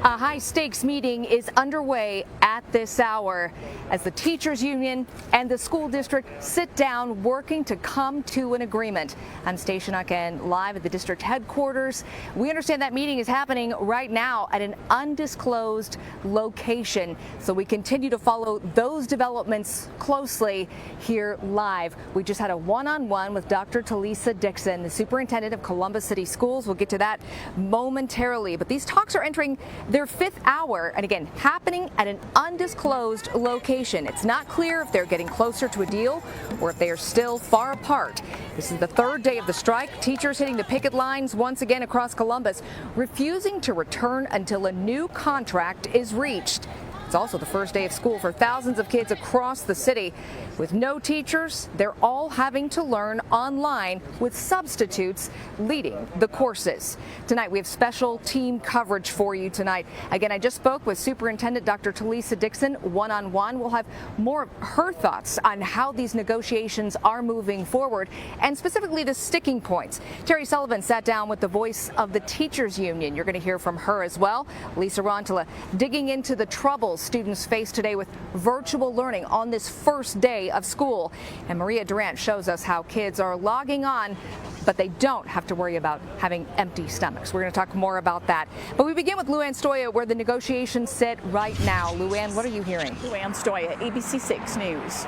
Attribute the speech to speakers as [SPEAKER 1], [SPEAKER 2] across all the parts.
[SPEAKER 1] A high-stakes meeting is underway at this hour as the teachers union and the school district sit down working to come to an agreement. I'm Stacia again live at the district headquarters. We understand that meeting is happening right now at an undisclosed location. So we continue to follow those developments closely here live. We just had a one-on-one with Dr. Stacia Dixon, the superintendent of Columbus City Schools. We'll get to that momentarily. But these talks are entering their fifth hour, and again, happening at an undisclosed location. It's not clear if they're getting closer to a deal or if they are still far apart. This is the third day of the strike. Teachers hitting the picket lines once again across Columbus, refusing to return until a new contract is reached. It's also the first day of school for thousands of kids across the city. With no teachers, they're all having to learn online with substitutes leading the courses. Tonight, we have special team coverage for you tonight. Again, I just spoke with Superintendent Dr. Stacia Dixon one-on-one. We'll have more of her thoughts on how these negotiations are moving forward and specifically the sticking points. Terry Sullivan sat down with the voice of the teachers union. You're going to hear from her as well. Lisa Rontala digging into the troubles students face today with virtual learning on this first day of school. And Maria Durant shows us how kids are logging on, but they don't have to worry about having empty stomachs. We're going to talk more about that. But we begin with Luann Stoya, where the negotiations sit right now. Luann, what are you hearing?
[SPEAKER 2] Luann Stoya, ABC 6 News.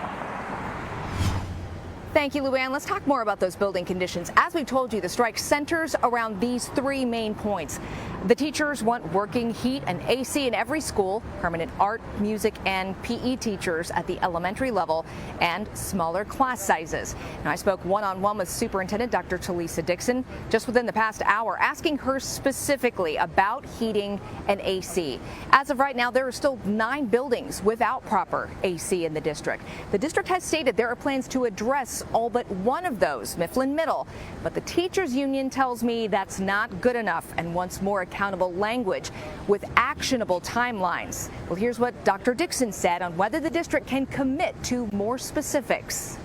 [SPEAKER 1] Thank you, Luann. Let's talk more about those building conditions. As we told you, the strike centers around these three main points. The teachers want working heat and AC in every school, permanent art, music, and PE teachers at the elementary level, and smaller class sizes. Now, I spoke one-on-one with Superintendent Dr. Stacia Dixon just within the past hour, asking her specifically about heating and AC. As of right now, there are still 9 buildings without proper AC in the district. The district has stated there are plans to address all but one of those, Mifflin Middle. But the teachers union tells me that's not good enough and wants more accountable language with actionable timelines. Well, here's what Dr. Dixon said on whether the district can commit to more specifics.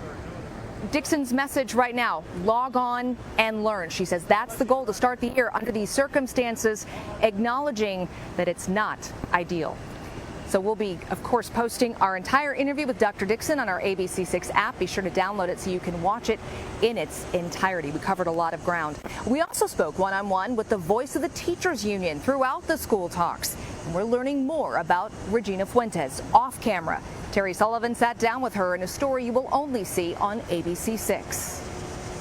[SPEAKER 1] Dixon's message right now, log on and learn. She says that's the goal to start the year under these circumstances, acknowledging that it's not ideal. So we'll be, of course, posting our entire interview with Dr. Dixon on our ABC 6 app. Be sure to download it so you can watch it in its entirety. We covered a lot of ground. We also spoke one-on-one with the voice of the teachers union throughout the school talks. And we're learning more about Regina Fuentes off camera. Terry Sullivan sat down with her in a story you will only see on ABC 6.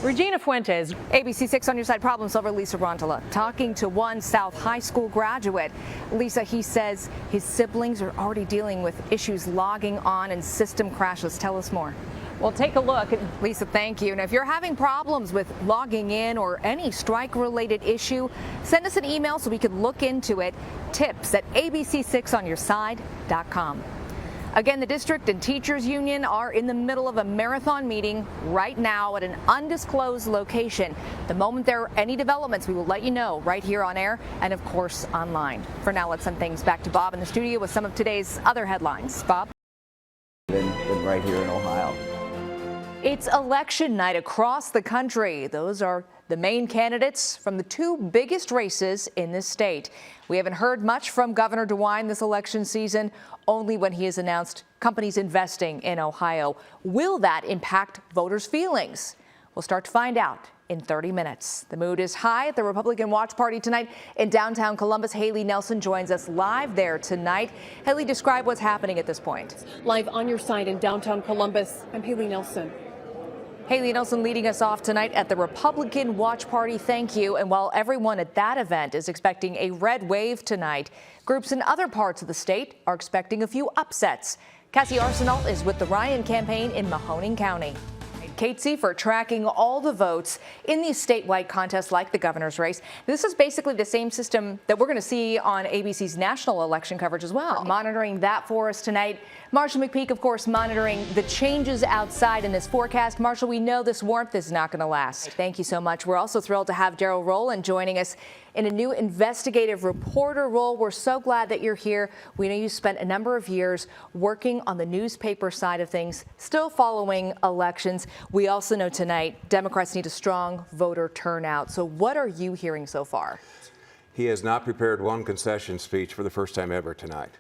[SPEAKER 2] Regina Fuentes.
[SPEAKER 1] ABC 6 on your side, problem solver Lisa Rontala talking to one South High School graduate. Lisa, he says his siblings are already dealing with issues logging on and system crashes. Tell us more.
[SPEAKER 2] Well, take a look.
[SPEAKER 1] Lisa, thank you. And if you're having problems with logging in or any strike-related issue, send us an email so we can look into it. tips@abc6onyourside.com. Again, the district and teachers union are in the middle of a marathon meeting right now at an undisclosed location. The moment there are any developments, we will let you know right here on air and, of course, online. For now, let's send things back to Bob in the studio with some of today's other headlines. Bob?
[SPEAKER 3] Than right here in Ohio.
[SPEAKER 1] It's election night across the country. Those are the main candidates from the 2 biggest races in this state. We haven't heard much from Governor DeWine this election season, only when he has announced companies investing in Ohio. Will that impact voters' feelings? We'll start to find out in 30 minutes. The mood is high at the Republican Watch Party tonight in downtown Columbus. Haley Nelson joins us live there tonight. Haley, describe what's happening at this point.
[SPEAKER 4] Live on your side in downtown Columbus, I'm Haley Nelson.
[SPEAKER 1] Haley Nelson leading us off tonight at the Republican Watch Party. Thank you. And while everyone at that event is expecting a red wave tonight, groups in other parts of the state are expecting a few upsets. Cassie Arsenault is with the Ryan campaign in Mahoning County. Kate Seifert tracking all the votes in these statewide contests like the governor's race. This is basically the same system that we're going to see on ABC's national election coverage as well. Monitoring that for us tonight. Marshall McPeak, of course, monitoring the changes outside in this forecast. Marshall, we know this warmth is not going to last. Thank you so much. We're also thrilled to have Daryl Rowland joining us in a new investigative reporter role. We're so glad that you're here. We know you spent a number of years working on the newspaper side of things, still following elections. We also know tonight Democrats need a strong voter turnout. So what are you hearing so far?
[SPEAKER 5] He has not prepared one concession speech for the first time ever tonight.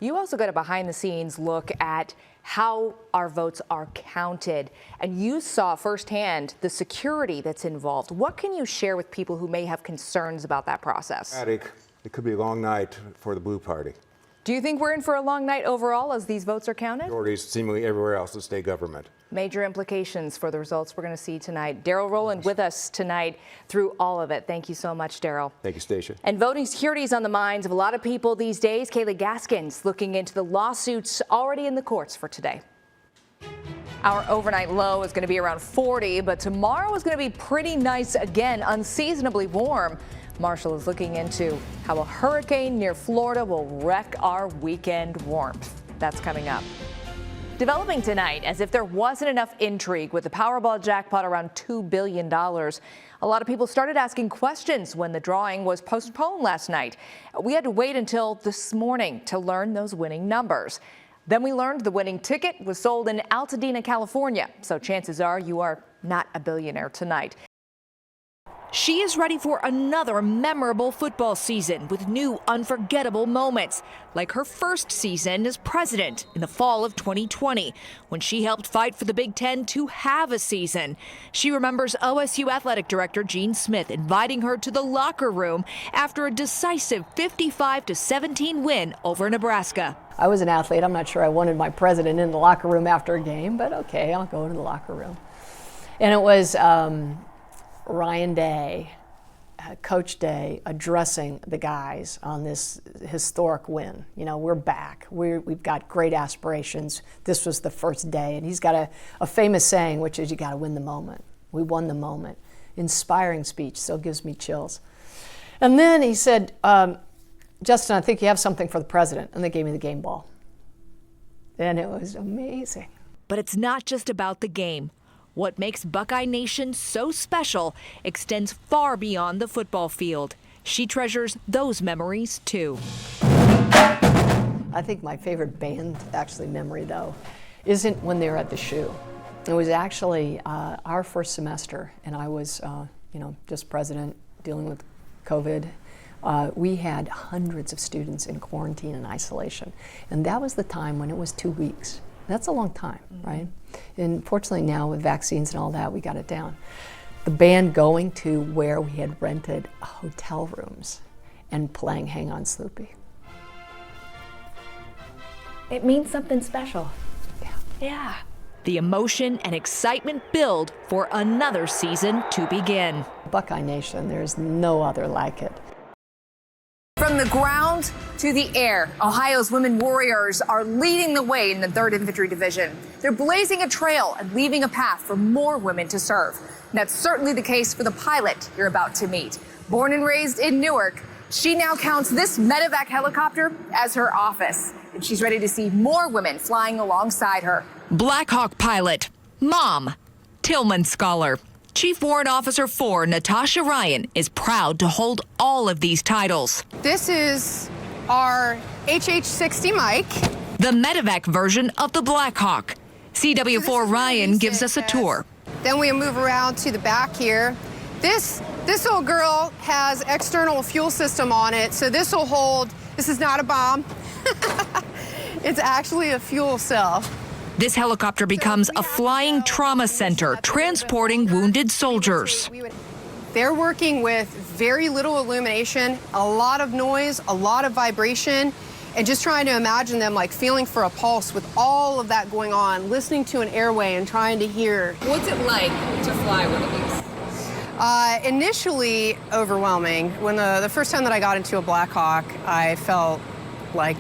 [SPEAKER 1] You also got a behind-the-scenes look at how our votes are counted, and you saw firsthand the security that's involved. What can you share with people who may have concerns about that process?
[SPEAKER 5] It could be a long night for the Blue Party.
[SPEAKER 1] Do you think we're in for a long night overall as these votes are counted?
[SPEAKER 5] Majorities seemingly everywhere else in state government.
[SPEAKER 1] Major implications for the results we're going to see tonight. Daryl Rowland with us tonight through all of it. Thank you so much, Daryl.
[SPEAKER 5] Thank you, Stacia.
[SPEAKER 1] And voting security is on the minds of a lot of people these days. Kaylee Gaskins looking into the lawsuits already in the courts for today. Our overnight low is going to be around 40, but tomorrow is going to be pretty nice again, unseasonably warm. Marshall is looking into how a hurricane near Florida will wreck our weekend warmth. That's coming up. Developing tonight, as if there wasn't enough intrigue with the Powerball jackpot around $2 billion. A lot of people started asking questions when the drawing was postponed last night. We had to wait until this morning to learn those winning numbers. Then we learned the winning ticket was sold in Altadena, California. So chances are you are not a billionaire tonight. She is ready for another memorable football season with new unforgettable moments, like her first season as president in the fall of 2020, when she helped fight for the Big Ten to have a season. She remembers OSU athletic director Gene Smith inviting her to the locker room after a decisive 55-17 win over Nebraska.
[SPEAKER 6] I was an athlete. I'm not sure I wanted my president in the locker room after a game, but okay, I'll go to the locker room. And it was Ryan Day, Coach Day, addressing the guys on this historic win. You know, we're back. We've got great aspirations. This was the first day. And he's got a famous saying, which is, you got to win the moment. We won the moment. Inspiring speech, still gives me chills. And then he said, Justin, I think you have something for the president. And they gave me the game ball. And it was amazing.
[SPEAKER 1] But it's not just about the game. What makes Buckeye Nation so special extends far beyond the football field. She treasures those memories, too.
[SPEAKER 6] I think my favorite band, actually, memory, though, isn't when they were at the Shoe. It was actually our first semester, and I was, just president dealing with COVID. We had hundreds of students in quarantine and isolation, and that was the time when it was 2 weeks. That's a long time, right? And fortunately now with vaccines and all that, we got it down. The band going to where we had rented hotel rooms and playing Hang On Sloopy.
[SPEAKER 1] It means something special. Yeah. The emotion and excitement build for another season to begin.
[SPEAKER 6] Buckeye Nation, there's no other like it.
[SPEAKER 1] From the ground to the air, Ohio's women warriors are leading the way in the 3rd Infantry Division. They're blazing a trail and leaving a path for more women to serve. And that's certainly the case for the pilot you're about to meet. Born and raised in Newark, she now counts this medevac helicopter as her office. And she's ready to see more women flying alongside her. Black Hawk pilot, mom, Tillman scholar. Chief Warrant Officer 4 Natasha Ryan is proud to hold all of these titles.
[SPEAKER 7] This is our HH-60 Mike.
[SPEAKER 1] The medevac version of the Black Hawk. CW4 Ryan gives us a tour.
[SPEAKER 7] Then we move around to the back here. This old girl has external fuel system on it, so this will hold, this is not a bomb. It's actually a fuel cell.
[SPEAKER 1] This helicopter becomes a flying trauma center, transporting wounded soldiers.
[SPEAKER 7] They're working with very little illumination, a lot of noise, a lot of vibration, and just trying to imagine them like feeling for a pulse with all of that going on, listening to an airway and trying to hear.
[SPEAKER 1] What's it like to fly one of these?
[SPEAKER 7] Initially overwhelming. When the first time that I got into a Black Hawk, I felt like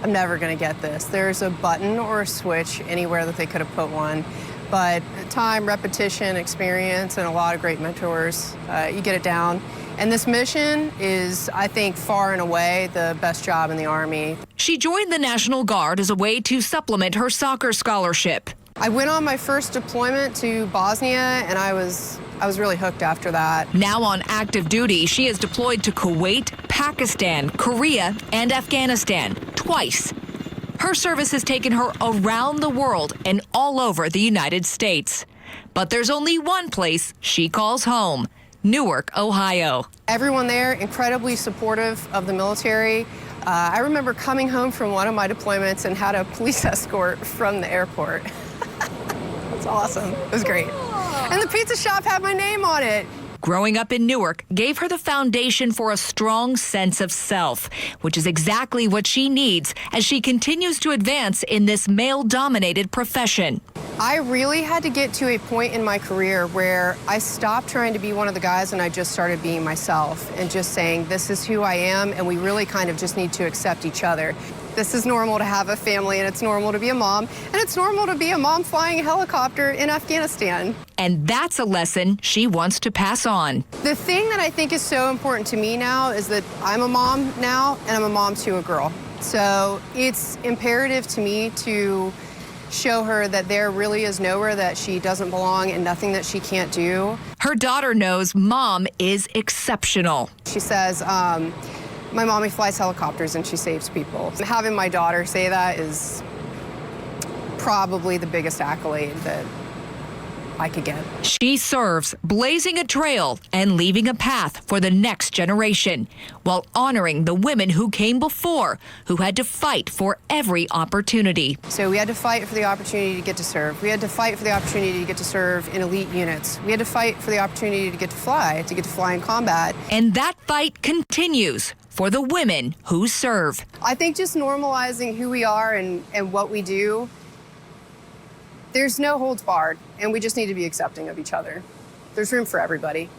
[SPEAKER 7] I'm never going to get this. There's a button or a switch anywhere that they could have put one. But time, repetition, experience, and a lot of great mentors, you get it down. And this mission is, I think, far and away the best job in the Army.
[SPEAKER 1] She joined the National Guard as a way to supplement her soccer scholarship.
[SPEAKER 7] I went on my first deployment to Bosnia, and I was really hooked after that.
[SPEAKER 1] Now on active duty, she is deployed to Kuwait, Pakistan, Korea, and Afghanistan twice. Her service has taken her around the world and all over the United States. But there's only one place she calls home,
[SPEAKER 8] Newark, Ohio.
[SPEAKER 7] Everyone there incredibly supportive of the military. I remember coming home from one of my deployments and had a police escort from the airport. That's awesome. It was great. And the pizza shop had my name on it.
[SPEAKER 8] Growing up in Newark gave her the foundation for a strong sense of self, which is exactly what she needs as she continues to advance in this male-dominated profession.
[SPEAKER 7] I really had to get to a point in my career where I stopped trying to be one of the guys and I just started being myself and just saying, this is who I am, and we really kind of just need to accept each other. This is normal to have a family, and it's normal to be a mom, and it's normal to be a mom flying a helicopter in Afghanistan.
[SPEAKER 8] And that's a lesson she wants to pass on.
[SPEAKER 7] The thing that I think is so important to me now is that I'm a mom now, and I'm a mom to a girl. So it's imperative to me to show her that there really is nowhere that she doesn't belong and nothing that she can't do.
[SPEAKER 8] Her daughter knows Mom is exceptional.
[SPEAKER 7] She says, my mommy flies helicopters and she saves people. Having my daughter say that is probably the biggest accolade that I could get.
[SPEAKER 8] She serves, blazing a trail and leaving a path for the next generation, while honoring the women who came before, who had to fight for every opportunity.
[SPEAKER 7] So we had to fight for the opportunity to get to serve. We had to fight for the opportunity to get to serve in elite units. We had to fight for the opportunity to get to fly in combat.
[SPEAKER 8] And that fight continues for the women who serve.
[SPEAKER 7] I think just normalizing who we are and what we do, there's no holds barred, and we just need to be accepting of each other. There's room for everybody.